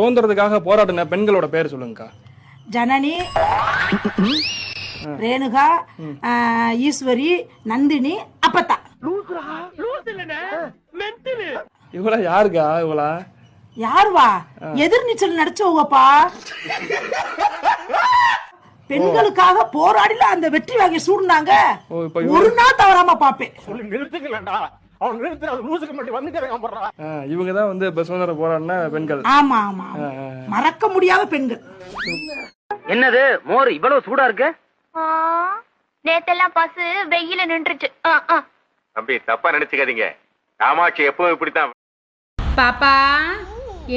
சுதந்திரத்துக்காக போராடின பெண்களோட பேர் சொல்லுங்கக்கா. ஜனனி, ரேணுகா, ஈஸ்வரி, நந்தினி, அப்பத்தா. இவளா யாருக்கா? இவளா யாருவா? எதிர்நீச்சல் நடிச்சவங்கப்பா. பெண்களுக்காக போராடில அந்த வெற்றி வாகை சூடுனாங்க. ஒரு நாள் தவறாம பாப்பேன். இவங்கதான் வந்து சுதந்திர போராடின பெண்கள். ஆமா ஆமா, மறக்க முடியாத பெண்கள். என்னது மோர் இவ்வளவு சூடா இருக்கு? நேத்தெல்லாம் பசு வெயில நின்றுச்சு. தம்பி தப்பா நினைச்சுக்காதீங்க, காமாட்சி எப்பவும் இப்படித்தான். பாப்பா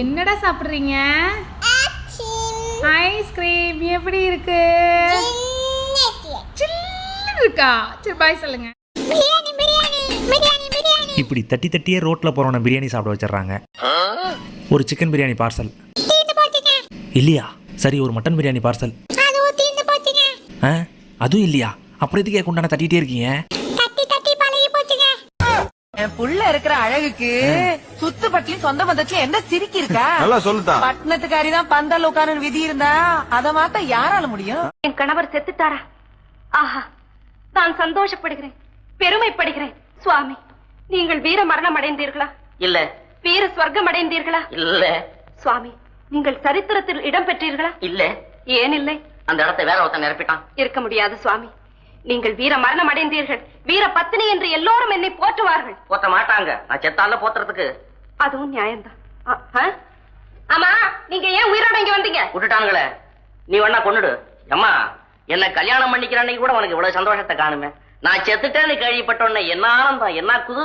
என்னடா சாப்பிடுறீங்க? ஐஸ்கிரீம் எப்படி இருக்கு? சில்லுன்னு இருக்கா? சரி பாய் சொல்லுங்க. இப்படி தட்டி தட்டியே ரோட்ல போறவன பிரியாணி சாப்பிட வச்சிடறாங்க. ஒரு சிக்கன் பிரியாணி பார்சல் இல்லையா? சரி ஒரு மட்டன் பிரியாணி பார்சல் அதுவும் இல்லையா? அப்புறம் எதுக்கு கொண்டாட தட்டிட்டே இருக்கீங்க? என் புள்ள இருக்கிற அழகுக்கு சுத்து பட்டியும் சொந்த பந்தத்திலும் என்ன சிரிக்கி இருக்கா? நல்லா சொல்லுதான். பட்டணத்துக்காரி தான் பந்தல் உட்கார விதி இருந்தா அதை மாத்த யாரால முடியும்? என் கணவர் செத்துட்டாரா? ஆஹா, நான் சந்தோஷப்படுகிறேன், பெருமைப்படுகிறேன். சுவாமி, நீங்கள் வீர மரணம் அடைந்தீர்களா? இல்ல. வீர ஸ்வர்க்கம் அடைந்தீர்களா? இல்ல. சுவாமி, நீங்கள் சரித்திரத்தில் இடம் பெற்றீர்களா? இல்ல. ஏன் இல்லை? அந்த இடத்தை வேற ஒருத்தன் நிரப்பிட்டான். இருக்க முடியாது சுவாமி, நீங்கள் வீர மரணம் அடைந்தீர்கள். வீர பத்தினி என்று எல்லோரும் என்னை போற்றுவார்கள். போத்த மாட்டாங்க, நான் செத்தால போத்துறதுக்கு. அதுவும் நியாயம்தான். ஆமா, நீங்க ஏன் உயிரோட இங்க வந்தீங்க? விட்டுட்டானுங்களே, நீ வேணா கொன்னுடு. அம்மா, என்ன கல்யாணம் பண்ணிக்கிற அன்னைக்கு கூட உனக்கு இவ்வளவு சந்தோஷத்தை காணுமே. நான் செத்துட்டேன்னு கேள்விப்பட்ட உடனே என்ன ஆனந்தம், என்ன குது.